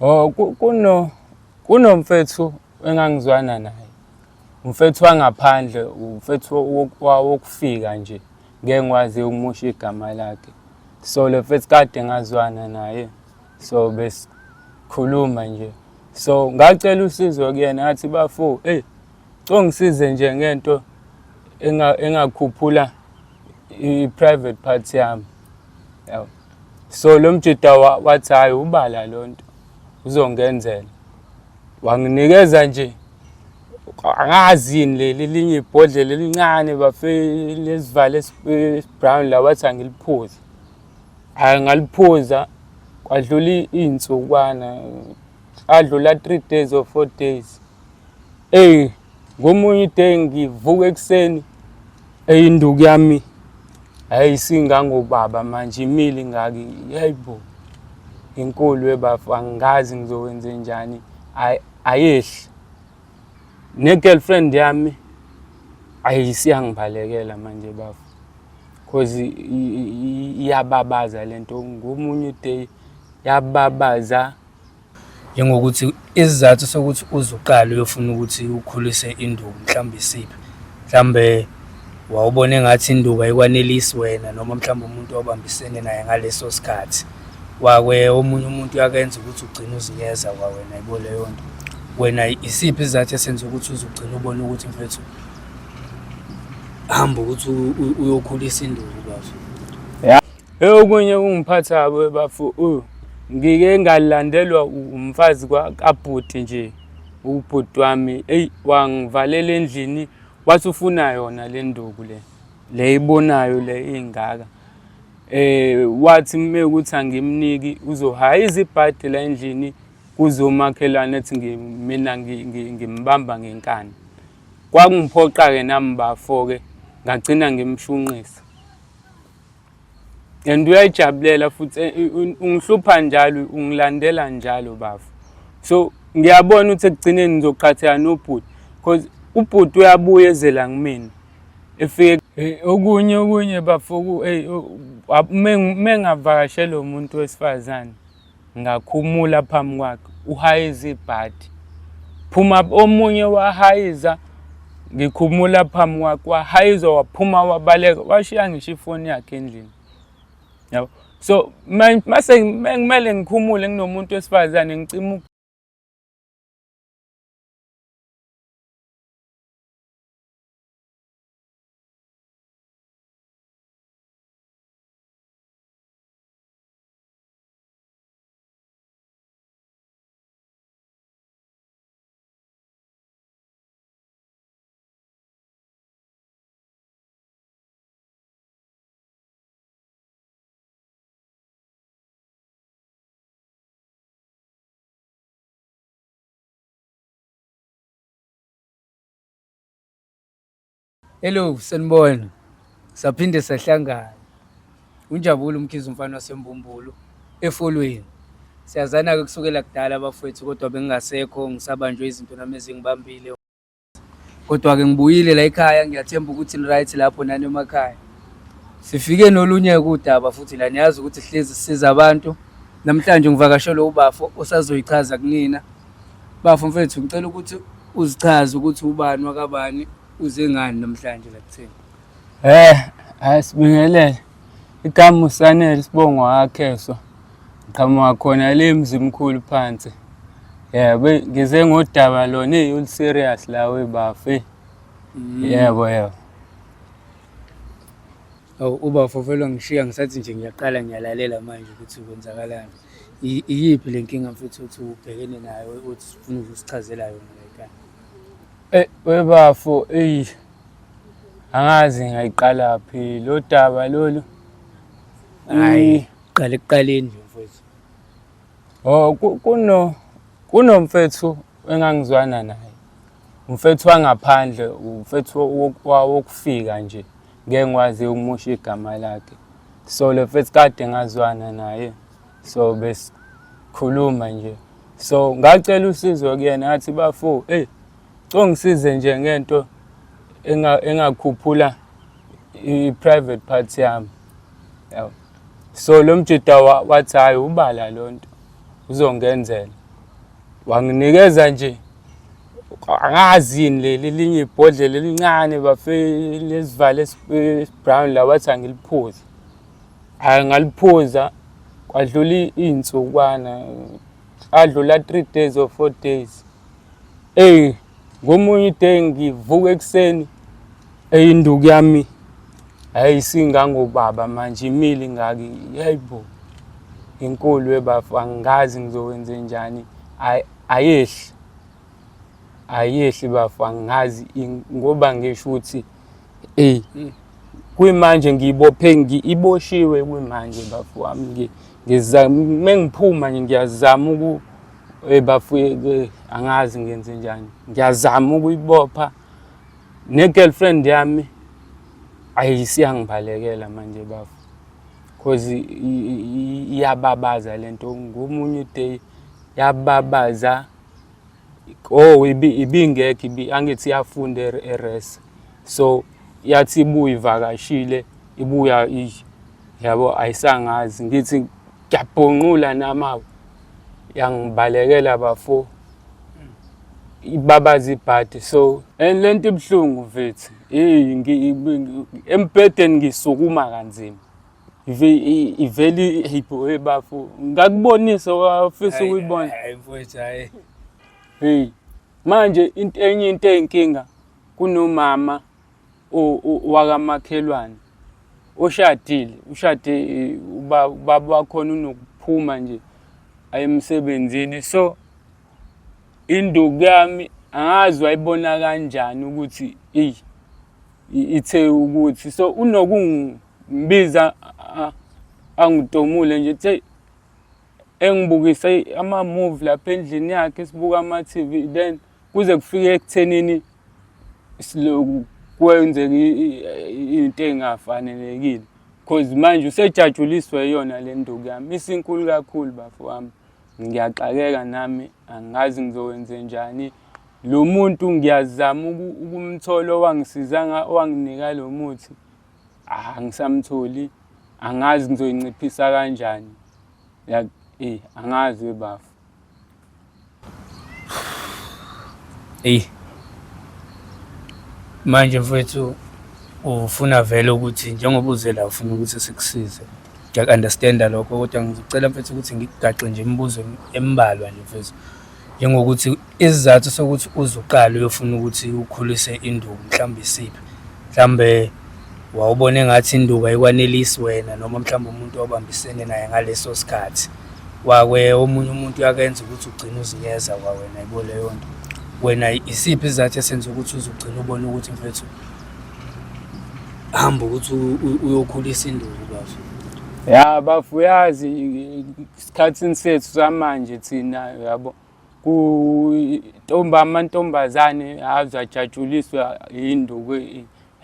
Oh, kunomfethu engangizwana naye. Umfethu wangaphandle, umfethu wokufika nje. Ngeke ngikwazi ukumusha igama lakhe. So le mfethu kade ngazwana naye. So besikhuluma nje. So ngacela usizo kuyena ngathi bafo, ngisize nje ngento engakhuphula i-private part yami. Yabo. So lo mjida wathi hayi ubala lonto uzongenzela. Wanginikeza nje angazini leli linye ibhodlela elincane bafe lesivale brown la wathi angiliphuze. Hayi ngaliphuza kwadlula izinsukwana. Adlula 3 days or 4 days. Ngomunye day ngivuka ekseni induku yami ayisingangobaba manje imili ingaki yayibo. Inkulu webafu angazi ngizokwenza njani ayehli. Ne girlfriend yami ayisiyangibalekela manje bafu. Cause iyababaza lento ngomunye day yababaza njengokuthi isizathu sokuthi uzuqala uyofuna ukuthi ukhulise induku mhlawumbe isiphi. Mhlawumbe wawubona engathi induku ayikwanelisi wena noma mhlawumbe umuntu obambisene naye ngaleso sikhathi. Wakwe omunye umuntu uyakenza ukuthi ugcine uzinyeza kwawena yibo leyo nto. Wena isiphi isizathu esenza ukuthi uzugcina ubone ukuthi mfethu hamba ukuthi uyokhulisa induku bafu. Okunye kungiphatha bafu ngike ngalandelwa umfazi kaBhuti nje. UBhuti wami wangivalela endlini wathi ufuna yona le nduku le ibonayo le ingaka. Wathi ukuthi angimniki uzohayiza ibhadi la endlini kuzomakhelana ethi mina ngimbamba ngenkani. Kwangiphoqa ke nami bafo ke ngagcina ngimshunqisa. And uyayijabulela futhi ungihlupha njalo ungilandela njalo bafu. So ngiyabona ukuthi ekugcineni ngizoqhathana noBhuti because uBhuti uyabuya ezela ngimina. Efike okunye bafu mengavakashela umuntu wesifazane ngakhumula phambi kwakhe uhayiza ibhadi. Phuma omunye wahayiza ngikhumula phambi kwakhe wahayiza waphuma wabaleka washiya ngisho ifoni yakhe endlini. Yabo. So mase ngimele ngikhumule nginomuntu wesifazane ngicima. Hello sanibona. Saphinde sahlangana. Unjabula umkhize umfana wasembumbulu efolweni. Siyazana ke kusukela kudala abafowethu kodwa bengingasekho ngisabanjwe izinto nami ezingibambile. Kodwa ke ngibuyile la ekhaya ngiyathemba ukuthi ni right lapho nani emakhaya. Sifike nolunye kudaba futhi la niyazi ukuthi sihlezi sisiza abantu. Namhlanje ngivakashela ubafo osazoyichaza kunina. Bafo mfethu ngicela ukuthi uzichaze ukuthi ubani wakabani. Uze ngani namhlanje la kutheni? Asibingelele. Igama uSanele Sibongo wakheso. Qhamuka khona le mzimkhulu phansi. Ngize ngodaba lona ul serious la webafu. Yebo. Ubafo vele ngishiya ngisathi nje ngiyaqala ngiyalalela manje ukuthi kwenzakalani. Iyiphi lenkinga mfethu uthi ubhekene nayo uthi ufuna ukusichazela yona la ekhaya? Webafu angazi ngayiqala phi lo daba lolu. Hayi qala ekuqaleni nje mfethu. Kunomfethu engangizwana naye. Umfethu wangaphandle, umfethu wokufika nje. Ngeke ngikwazi ukumusha igama lakhe. So le mfethu kade ngazwana naye. So besikhuluma nje. So ngacela usizo kuyena ngathi bafo, ngisize nje ngento engakhuphula i-private part yami. Yabo. So lo mjida wathi hayi ubala lonto uzongenzela. wanginikeza nje angazi yini leli linye ibhodlela elincane bafe lesivalo esibrown la wathi angiliphuza. Ngaliphuza kwadlula iy'nsukwana, adlula 3 days or 4 days. Ngomunye day ngivuka ekuseni induku yami ayisingangobaba manje imile ingaki, hayibo inkulu webafu angazi ngizokwenze njani, ayehli bafu angazi ngoba ngisho ukuthi kuyimanje iboshiwe kuyimanje bafu wami mengiphuma nje ngiyazama bafu angazi ngenze njani, ngiyazama ukuyibopha ne-girlfriend yami ayisiyangibalekela manje bafu cause iyababaza lento ngomunye day yababaza. Ibingekho angithi iyafunda eRes, so yathi ibuya ivakashile ibuya yabo ayisangazi ngithi ngiyabhonqula namawe yangibalekela bafo ibabaza ibhadi. So lento ibhlungu mfethu embhedeni ngisukuma kanzima iveli hipo bafu ngakubonisa wafisa ukuyibona. Manje enye into eyinkinga kunomama wakamakhelwane ushade ubaba wakhona unokuphuma nje ayemsebenzini, so induku yami angazi wayibona kanjani ukuthi ithe ukuthi, so unokungibiza angidomule nje engibukisa ama-movie lapha endlini yakhe sibuka ama-TV, then kuze kufike ekuthenini kwenzeke into engafanelekile cause manje usejatshuliswe yona le nduku yami isinkulu kakhulu bafu wami. Ngiyaxakeka nami angazi ngizokwenze njani. Lo muntu ngiyazama ukumthola owanginika lo muthi angisamtholi, angazi ngizoyinciphisa kanjani angazi bafu. Manje mfethu ufuna vele ukuthi njengoba uze la ufuna ukuthi sikusize, ngiya-understanda lokho, kodwa ngicela mfethu ukuthi ngigaxe nje imibuzo embalwa nje mfethu, njengokuthi isizathu sokuthi uzuqala uyofuna ukuthi ukhulise induku mhlawumbe isiphi, mhlawumbe wawubona engathi induku ayikwanelisi wena noma mhlawumbe umuntu obambisene naye ngaleso sikhathi omunye umuntu uyakenza ukuthi ugcine uzinyeza kwawena, yibo leyo nto. Wena isiphi isizathu esenza ukuthi uzugcina ubone ukuthi mfethu hamba ukuthi uyokhulisa induku bafu? Bafu yazi isikhathini sethu samanje thina yabo amantombazane azajatshuliswa induku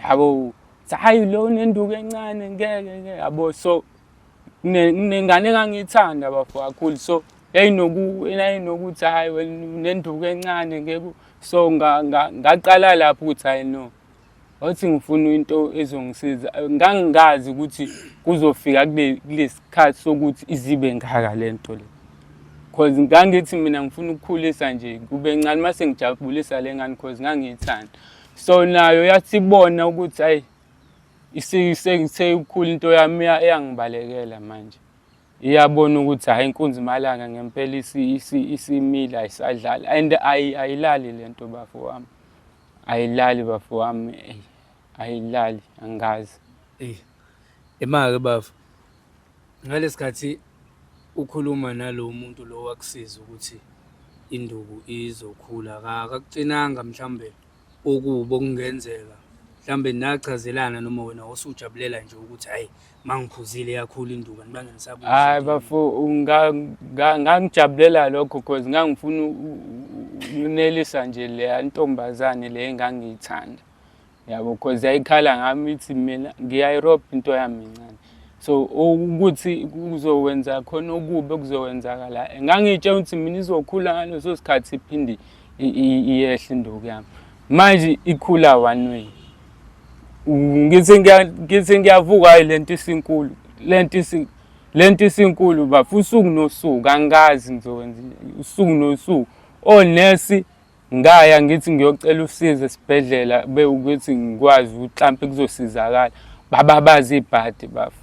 yabo, hayi lo nenduku encane ngeke yabo. So nengane engangiyithanda bafu kakhulu, so yayinokuthi hayi wena nenduku encane ngeke, so ngaqala lapho ukuthi hayi no, wathi ngifuna into ezongisiza. Ngangingazi ukuthi kuzofika kulesikhathi sokuthi izibe ngaka lento le, cause ngangithi mina ngifuna ukukhulisa nje kube encane mase ngijabulisa le ngane cause ngangiyithanda. So nayo yathi ibona ukuthi hayi isengithe ukukhula into yami iyangibalekela manje, iyabona ukuthi hayi inkunzi malanga ngempela isimila ayisadlali and ayilali lento bafu wami, ayilali bafu wami, ayilali angazi. Ema-ke bafu, ngalesikhathi ukhuluma nalo muntu lo wakusiza ukuthi induku izokhula, akakucinanga mhlambe okubo okungenzeka, mhlambe nachazelana noma wena usujabulela nje ukuthi hayi mangiphuzile yakhula induku nibange nisaba? Hayi bafu ngangijabulela lokho cause ngangifuna ukunelisa nje le ntombazane le engangiyithanda yabo, cause yayikhala ngami ithi mina ngiya-Europe into yami incane, so ukuthi kuzowenza khona okubi okuzokwenzakala ngangitshela ukuthi mina izokhula ngaleso sikhathi iphinde iyehle induku yami. Manje ikhula one way, ngithi ngiyavuka hayi lento isinkulu, lento isinkulu bafu usuku nosuku angazi ngizokwenza usuku nosuku onesi ngaya ngithi ngiyocela usizo esibhedlela ukuthi ngikwazi ukuthi mhlampe kuzosizakala bababaza ibhadi bafu.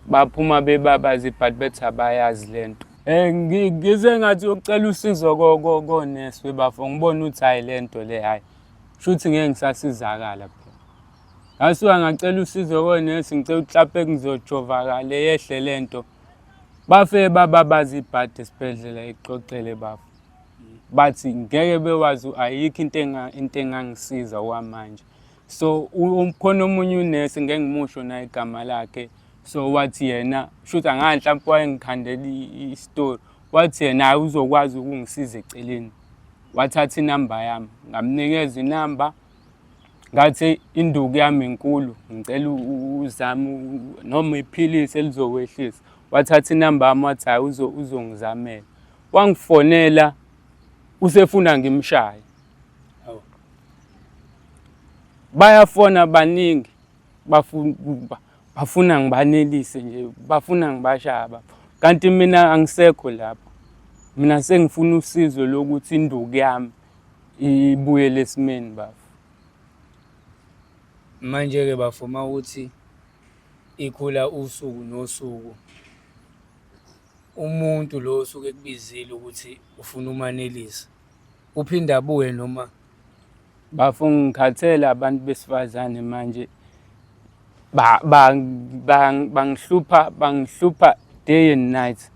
Baphuma bebabaza ibhadi bethi abayazi lento. Ngize ngathi uyocela usizo konesi webafo ngibona ukuthi hayi lento le hayi. Shuthi ngeke ngisasizakala phela. Ngasuka ngacela usizo konesi ngicela ukuthi mhlampe ngizojovakala yehle lento. Bafe bababaza ibhadi esibhedlela ixoxele bafu. Bathi ngeke bewazi ayikho into engangisiza kwamanje. So khona omunye unesi ngeke ngimusho na igama lakhe. So wathi yena shuthi angani mhlawumbe wayengikhandela istory. Wathi yena hayi uzokwazi ukungisiza eceleni. Wathatha inamba yami ngamnikeza inamba. Ngathi induku yami inkulu ngicela uzame noma iphilisi elizokwehlisa. Wathatha inamba yami wathi hayi uzongizamela. Wangifonela usefuna ngimshaye. Bayafona baningi bafuna ngibanelise nje bafuna ngibashaya kanti mina angisekho lapho. Mina sengifuna usizo lokuthi induku yami ibuyele esimeni bafu. Manje ke bafuma ukuthi ikhula usuku nosuku umuntu lo osuke kubizile ukuthi ufuna umanelisa uphinda abuye noma Bafu ngikhathela abantu besifazane manje bangihlupa day and night.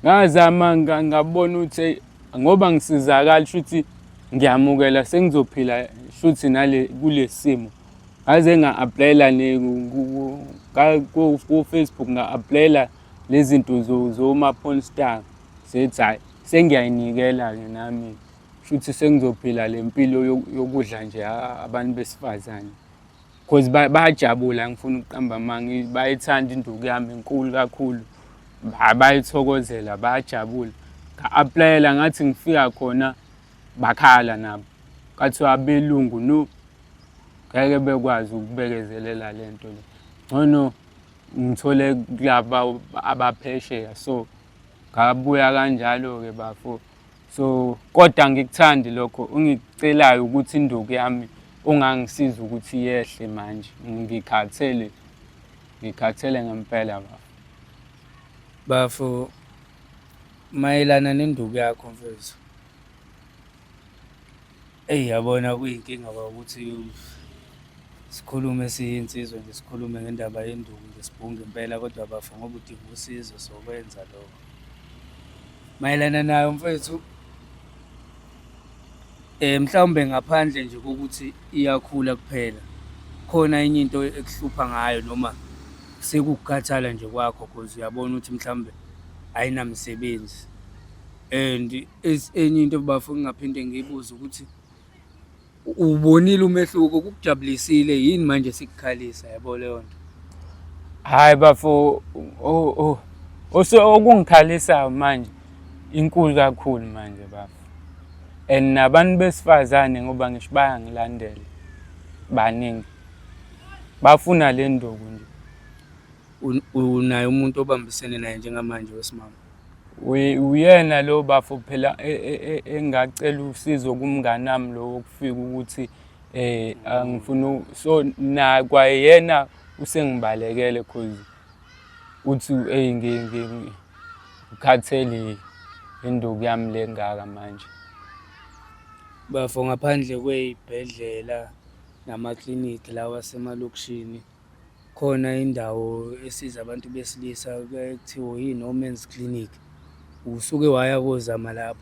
Ngazama ngabona ukuthi ngoba ngisizakala shuthi ngiyamukela sengizophila shuthi nale kulesimo. Ngaze nga-applyela ku Facebook nga-applyela lezi zinto zoma porn star. Sethi hayi sengiyayinikela ke nami. Shuthi sengizophila lempilo yokudla nje abantu besifazane. Because bayajabula ngifuna ukuqamba manga bayithanda induku yami enkulu kakhulu. Bayithokozela bayajabula. Nga-applyela ngathi ngifika khona bakhala nabo. Kathiwa abelungu no ngeke bekwazi ukubekezelela lento le. Ngono ngithole kulaba abaphesheya so ngabuya kanjalo ke bafo. So kodwa ngikuthandi lokho ungicelayo ukuthi induku yami ungangisiza ukuthi yehle manje. Ngikhathele ngempela bafo. Bafo mayelana nenduku yakho mfethu. Yabona kuyinkinga ukuthi sikhulume siyinsizwa nje sikhulume ngendaba yenduku ngesibhungu impela kodwa bafo ngoba udinga usizo sokwenza lokho. Mayelana nayo mfethu mhlawumbe ngaphandle nje kokuthi iyakhula kuphela khona enye into ekuhlupha ngayo noma sekukukhathala nje kwakho because uyabona ukuthi mhlawumbe ayinamsebenzi and enye into bafo ngingaphinde ngibuze ukuthi ubonile umehluko kukujabulisile yini manje sikukhalisa yabo leyo nto. Hayi bafo okungikhalisa manje inkulu kakhulu manje bafo. And nabantu besifazane ngoba ngisho bayangilandela baningi bafuna le nduku nje. Unayo umuntu obambisene naye njengamanje wesimama? Uyena lo bafo phela engacela usizo kumngani nami lo ukufika ukuthi angifuna so na kwayena usengibalekele cause uthi ngikhathele induku yami lengaka manje. Bafo ngaphandle kwezibhedlela namakliniki lawa asemalokishini khona indawo esiza abantu besilisa ekuthiwa yini women's clinic. Usuke waya kozama lapho?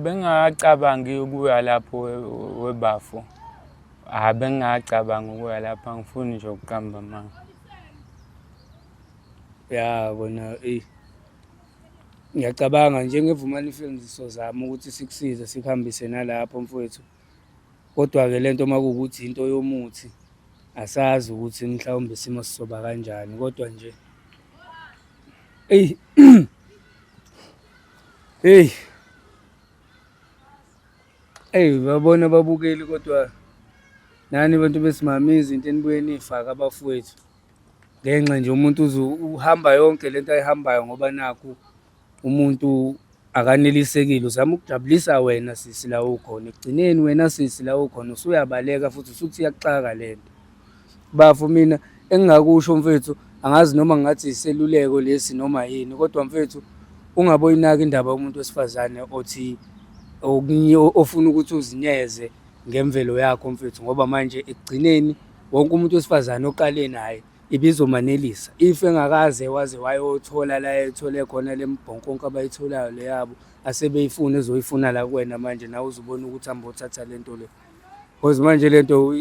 Bengacabangi ukuya lapho webafo. Bengacabanga ukuya lapha ngifuni nje ukuqamba manga. Ya bona ngiyacabanga njengevumani films sizozama ukuthi sikusize sikuhambise nalapho mfowethu. Kodwa ke lento makuwukuthi into yomuthi asazi ukuthi mhlawumbe isimo sizoba kanjani kodwa nje babona babukeli kodwa nani bantu besimama izinto enibuye nifaka abafowethu ngenxa nje umuntu uhamba yonke lento ayihambayo ngoba nakhu umuntu akanelisekile. Uzama ukujabulisa wena sisi la ukhona, ekugcineni wena sisi la ukhona usuyabaleka futhi usuthi iyakuxaka lento. Bafo mina engingakusho mfethu, angazi noma ngathi iseluleko lesi noma yini, kodwa mfethu ungaboyinaki indaba yomuntu wesifazane othi ofuna ukuthi uzinyeze ngemvelo yakho mfethu, ngoba manje ekugcineni wonke umuntu wesifazane oqale naye ibizomanelisa. If engakaze waze wayothola la ethole khona le mbhonkonko abayitholayo le yabo asebeyifuna ezoyifuna la kuwena, manje nawe uzubona ukuthi hamba uthatha lento le, because manje lento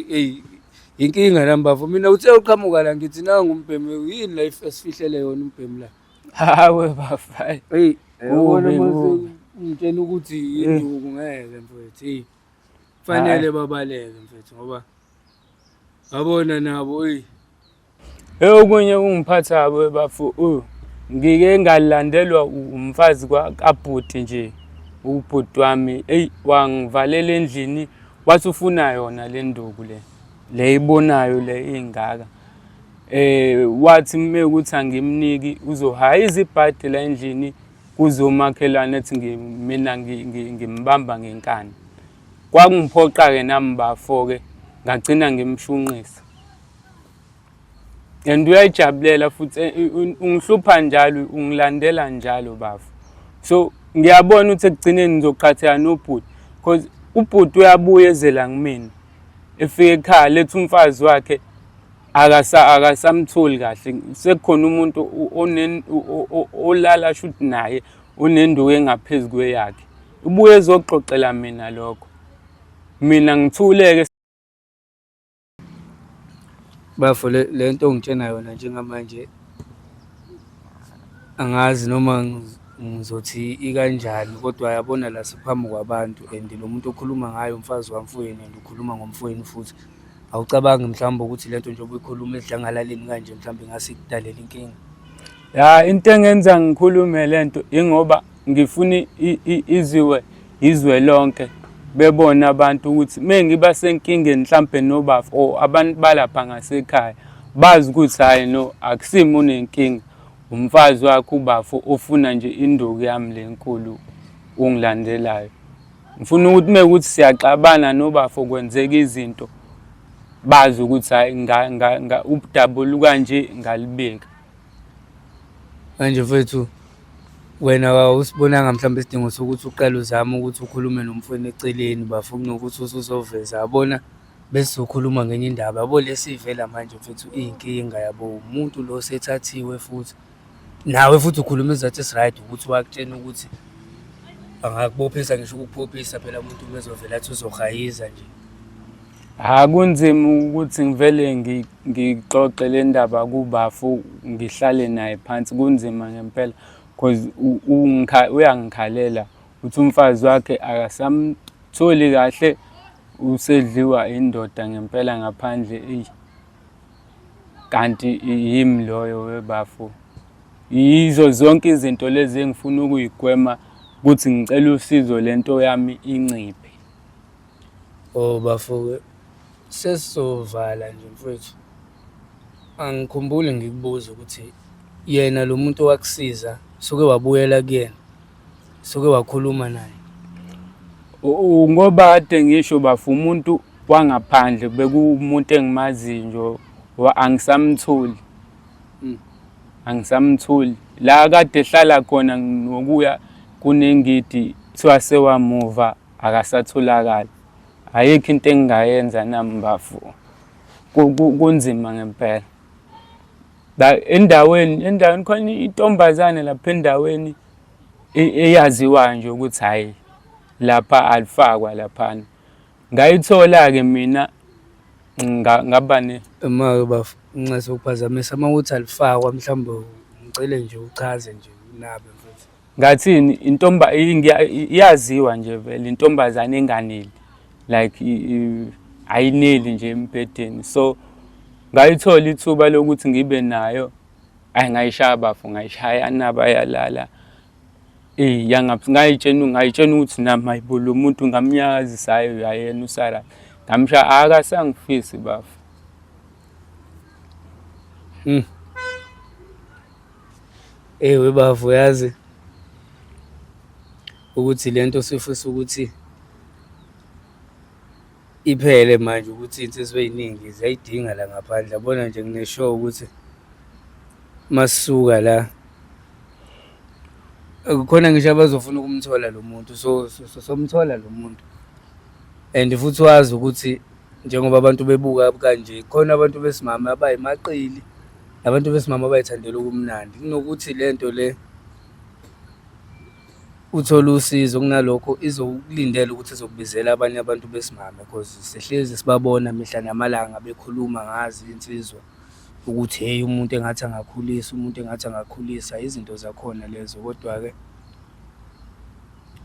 inkinga nami bafo. Mina uthe uqhamuka la ngithi nangu umbhemu, yini la esifihlele yona umbhemu la? Hawe bafayi. Hey, uyabona mase ngitshela ukuthi induku ngeke mfethu. Hey, kufanele babaleke mfethu ngoba yabona nabo Okunye kungiphatha bafo, ngike ngalandelwa umfazi kabhuti nje, ubhuti wami wangivalela endlini, wathi ufuna yona le nduku le ibonayo le ingaka. Wathi mekuthi angimniki uzohayiza ibhadi la endlini kuzomakhelwane ethi mina ngimbamba ngenkani. Kwangiphoqa-ke nami bafo-ke ngagcina ngimshunqisa. And uyayijabulela futhi ungihlupha njalo, ungilandela njalo bafo. So ngiyabona ukuthi ekugcineni ngizoqhatheka nobhuti, because ubhuti uyabuya ezela ngimina. Efike ekhaya letha umfazi wakhe akasamtholi kahle. Sekukhona umuntu olala shuthi naye unenduku engaphezulu kweyakhe. Ubuye ezoxoxela mina lokho. Mina ngithuleke. bafo lento ongitshena yona njengamanje angazi noma ngizothi ikanjani, kodwa yabona la siphambi kwabantu and lo muntu okhuluma ngayo umfazi wamfowenu and ukhuluma ngomfowenu futhi. Awucabangi mhlawumbe ukuthi lento njengoba uyikhuluma edlangalaleni kanje mhlawumbe ingase ikudalela inkinga? Ya, into engenza ngikhulume lento ingoba ngifuna izwe lonke bebona abantu ukuthi mengiba senkingeni mhlambe nobafo abantu balapha ngasekhaya bazi ukuthi hayi no akusimo unenkinga, umfazi wakhe ubafo ofuna nje induku yami lenkulu ungilandelayo. Ngifuna ukuthi mekuthi siyaxabana nobafo kwenzeka izinto bazi ukuthi hayi ubudabula kanje ngalibeka. Manje mfethu wena awusibonanga mhlawumbe isidingo sokuthi uqale uzame ukuthi ukhulume nomfowenu eceleni bafo, kunokuthi usuzoveza yabona bese sokhuluma ngenye indaba. Yabo lesivela manje mfethu iy'nkinga, yabo umuntu lo sethathiwe futhi nawe futhi ukhuluma izathu esi-right ukuthi wakutshena ukuthi angakubophisa, ngisho ukukuphophisa phela umuntu bezovela athi uzohayiza nje. Kunzima ukuthi ngivele ngixoxe le ndaba kubafo ngihlale naye phansi, kunzima ngempela because uyangikhalela uthi umfazi wakhe akasamtholi kahle, usedliwa indoda ngempela ngaphandle. Kanti yimi loyo webafo. Yizo zonke izinto lezi engifuna ukuyigwema ukuthi ngicela usizo lento yami inciphe. Bafo sesizovala nje mfethu. Angikhumbuli ngikubuza ukuthi yena lo muntu owakusiza suke wabuyela kuyena, suke wakhuluma naye? Ngoba kade ngisho bafo umuntu wangaphandle bekuwumuntu engimaziyo nje, angisamtholi. Angisamtholi la kade ehlala khona nokuya kunengidi kuthiwa sewamuva akasatholakala. Ayikho into engingayenza nami bafo, kunzima ngempela. Endaweni khona intombazane lapha endaweni eyaziwayo nje ukuthi hayi lapha alifakwa laphana. Ngayithola-ke mina ngaba ma bafo nginxese ukuphazamisa, uma uthi alifakwa mhlawumbe ngicele nje uchaze nje unabe mfethu. ngathini iyaziwa nje vele intombazane enganeli, like ayineli nje empedeni. So ngayithola ithuba lokuthi ngibe nayo, ngayishaya bafo, ngayishaya nabayalala. Ngayitshena ukuthi nami hayibo lo muntu ngamnyakazisayo yayena uSarah, ngamshaya akasangifisi bafo. Ewe bafu, yazi ukuthi lento sifisa ukuthi iphele manje, ukuthi iy'nsizwa ey'ningi ziyayidinga la ngaphandle. Yabona nje ngine-show ukuthi masisuka la kukhona ngisho abazofuna ukumthola lo muntu, somthola lo muntu. And futhi wazi ukuthi njengoba abantu bebuka kanje, khona abantu besimame abayimaqili, abantu besimame abayithandela ubumnandi, kunokuthi lento le uthole usizo kunalokho izokulindela ukuthi izokubizela abanye abantu besimame, because sihlezi sibabona mihla namalanga bekhuluma ngazi insizwa ukuthi hey, umuntu engathi angakhulisa, umuntu engathi angakhulisa, izinto zakhona lezo. Kodwa-ke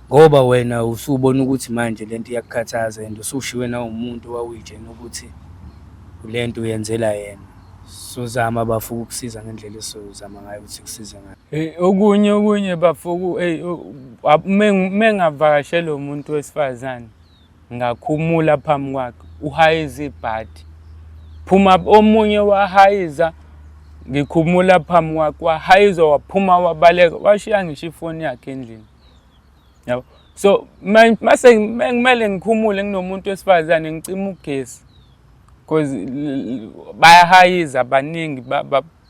ngoba wena usubona ukuthi manje lento iyakukhathaza and usushiwe na umuntu owawuyitshena ukuthi le nto uyenzela yena, sozama bafuka ukusiza ngendlela esizama ngayo ukuthi kusize ngayo. Okunye bafuku mengavakashela umuntu wesifazane ngakhumula phambi kwakhe uhayiza ibhadi, phuma omunye wahayiza, ngikhumula phambi kwakhe wahayiza, waphuma wabaleka, washiya ngisho ifoni yakhe endlini. Yabo, so mase kumele ngikhumule nginomuntu wesifazane ngicima ugesi, because bayahayiza abaningi,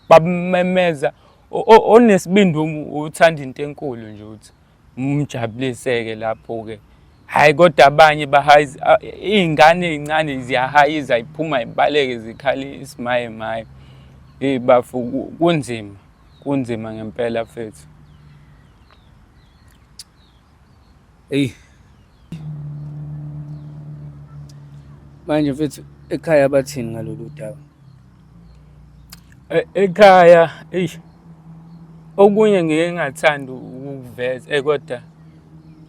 bamemeza. Onesibindi uthanda into enkulu nje ukuthi umjabuliseke lapho-ke. Hhayi kodwa abanye bahayiza, iy'ngane ey'ncane ziyahayiza, iphuma ibaleke zikhale isimaye maye. Bafu kunzima ngempela mfethu. Eyi, manje mfethu ekhaya bathini ngalolu daba? Ekhaya okunye ngike ngathanda ukuveza,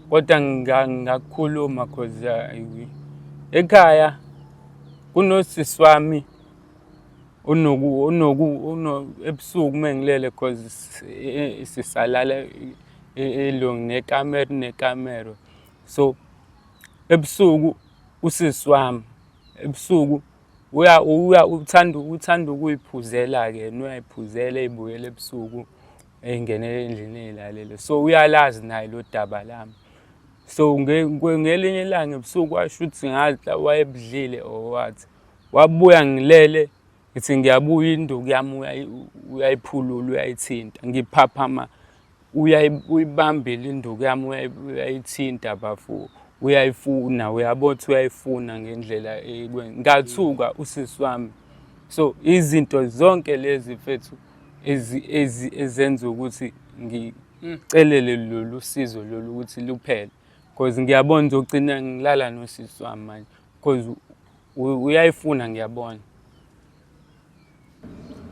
kodwa ngakukhuluma cause ekhaya kunosisi wami ebusuku mengilele, cause sisalala elong nekamero. So ebusuku usisi wami ebusuku uthanda ukuyiphuzela-ke, uyayiphuzela ey'buyele ebusuku ey'ngene endlini ey'lalele. So uyalazi naye lo daba lami. So ngelinye ilanga ebusuku washo ukuthi ngathi wayebudlile or what, wabuya ngilele, ngithi ngiyabuya induku yami uyayiphulula, uyayithinta, ngiphaphama, uyibambile induku yami, uyayithinta bafu, uyayifuna, uyabona ukuthi uyayifuna ngendlela ngathuka usisi wami. So izinto zonke lezi mfethu ezenza ukuthi ngicelele lolu sizo lolu ukuthi luphele, because ngiyabona ngizogcina ngilala nosisi wami manje, because uyayifuna, ngiyabona.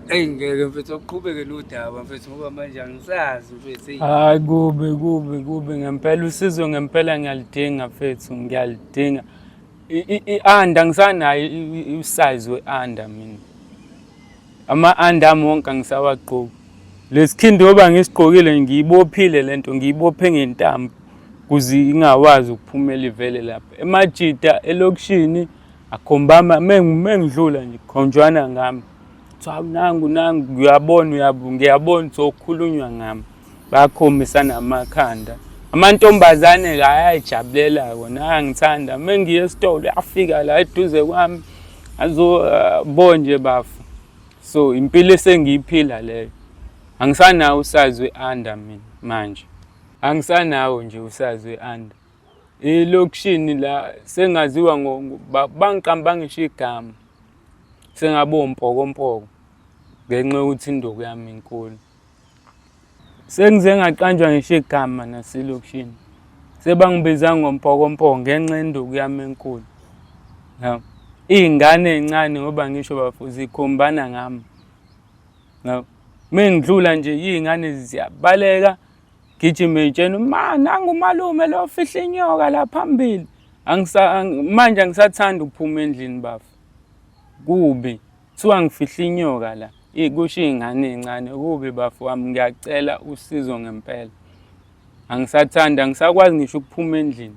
Eyi ngeke mfethu uqhubeke nodaba mfethu, ngoba manje angisazi mfethu. Hayi kubi ngempela, usizo ngempela ngiyalidinga mfethu, ngiyalidinga. I-under ngisanayo usize we-under mina. Ama-under ami wonke angisawagqoki. Lesikhindi ngoba ngisigqokile ngiyibophile lento, ngiyibophe ngentambo ukuze ingawazi ukuphumela ivele lapha. Emajida elokishini akhombama, mengidlula nje khonjwana ngami. Hawu nangu ngiyabona sokukhulunywa ngami, bayakhombisana amakhanda. Amantombazane-ke ayayijabulela wona, ayangithanda. Mengiye esitolo uyafika la eduze kwami azobona bafu. So impilo esengiyiphila leyo. Angisanawo usazi we-under mina manje, angisanawo nje usazi we-under. Elokishini la sengaziwa bangiqamba ngisho igama, sengabe umpokompoko ngenxa yokuthi induku yami inkulu. Sengize ngaqanjwa ngisho igama naselokishini, sebangibiza ngompokompoko ngenxa yenduku yami enkulu. Iy'ngane ey'ncane ngoba ngisho bafu zikhombana ngami. Mengidlula nje iy'ngane ziyabaleka, gijime y'tshena nangu umalume lo ofihla inyoka la phambili. Manje angisathanda ukuphuma endlini bafu, kubi kuthiwa ngifihla inyoka la, kusho iy'ngane ey'ncane, kubi bafu wami, ngiyacela usizo ngempela. Angisathanda, angisakwazi ngisho ukuphuma endlini,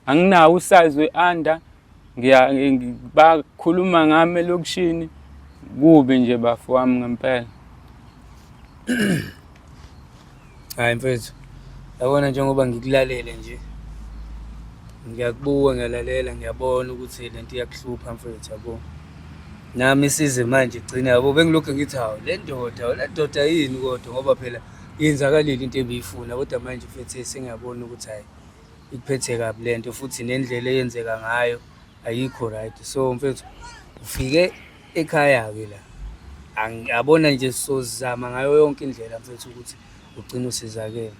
anginawo usazi we-under, bakhuluma ngami elokishini, kubi nje bafu wami ngempela. Hhayi mfethu, yabona njengoba ngikulalele nje, ngiyakubuka, ngiyalalela, ngiyabona ukuthi le nto iyakuhlupha mfethu, yabo. Nami isize manje gcina, yabo, bengilokhu ngithi hawu le ndoda yini kodwa ngoba phela yenzakalile into ebiyifuna, kodwa manje mfethu sengiyabona ukuthi hhayi ikuphethe kabi le nto futhi nendlela eyenzeka ngayo ayikho right. So mfethu, ufike ekhaya-ke la, angiyabona nje sizozama ngayo yonke indlela mfethu ukuthi ugcine usizakele.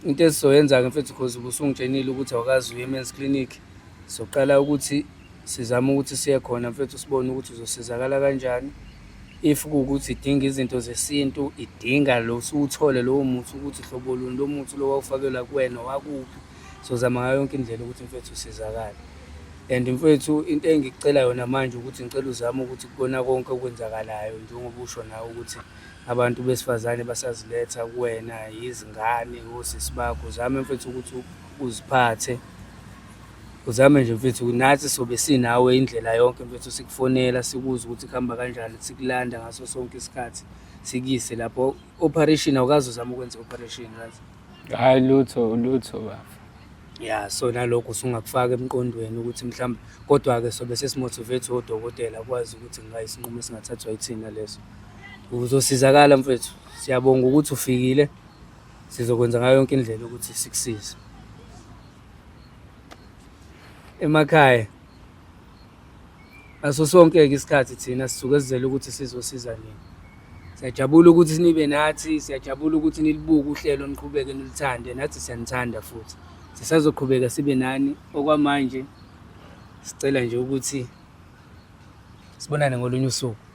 Into esizoyenza-ke mfethu because ubusungitshenile ukuthi awukazi uye e-men's clinic, sizoqala ukuthi sizame ukuthi siye khona mfethu sibone ukuthi uzosizakala kanjani. If kuwukuthi idinga izinto zesintu, idinga lo usuwuthole lowo muthi ukuthi hlobo luni lo muthi lo wawufakelwa kuwena wakuphi, sizozama ngayo yonke indlela ukuthi mfethu usizakale. And mfethu into engikucela yona manje ukuthi ngicela uzame ukuthi kubona konke okwenzakalayo njengoba usho nawe ukuthi abantu besifazane basaziletha kuwena, izingane, osisi bakho, uzame mfethu ukuthi uziphathe. Uzame nje mfethu, nathi sobe sinawe indlela yonke mfethu, sikufonela sikuze ukuthi kuhamba kanjani, sikulanda ngaso sonke isikhathi, sikuyise lapho. Operation awukazi uzama ukwenza operation right? Hhayi lutho baba. Ya, so nalokho usungakufaka emqondweni ukuthi mhlawumbe, kodwa-ke sobe sesimotivate odokotela kwazi ukuthi isinqumo esingathathwa yithina leso. Uzosizakala mfethu, siyabonga ukuthi ufikile, sizokwenza ngayo yonke indlela ukuthi sikusize. Emakhaya aso sonke-ke isikhathi thina sisuke sizele ukuthi sizosiza nini. Siyajabula ukuthi nibe nathi, siyajabula ukuthi nilibuke uhlelo niqhubeke nilithande, nathi siyanithanda futhi. Sisazoqhubeka sibe nani. Okwamanje sicela nje ukuthi sibonane ngolunye usuku.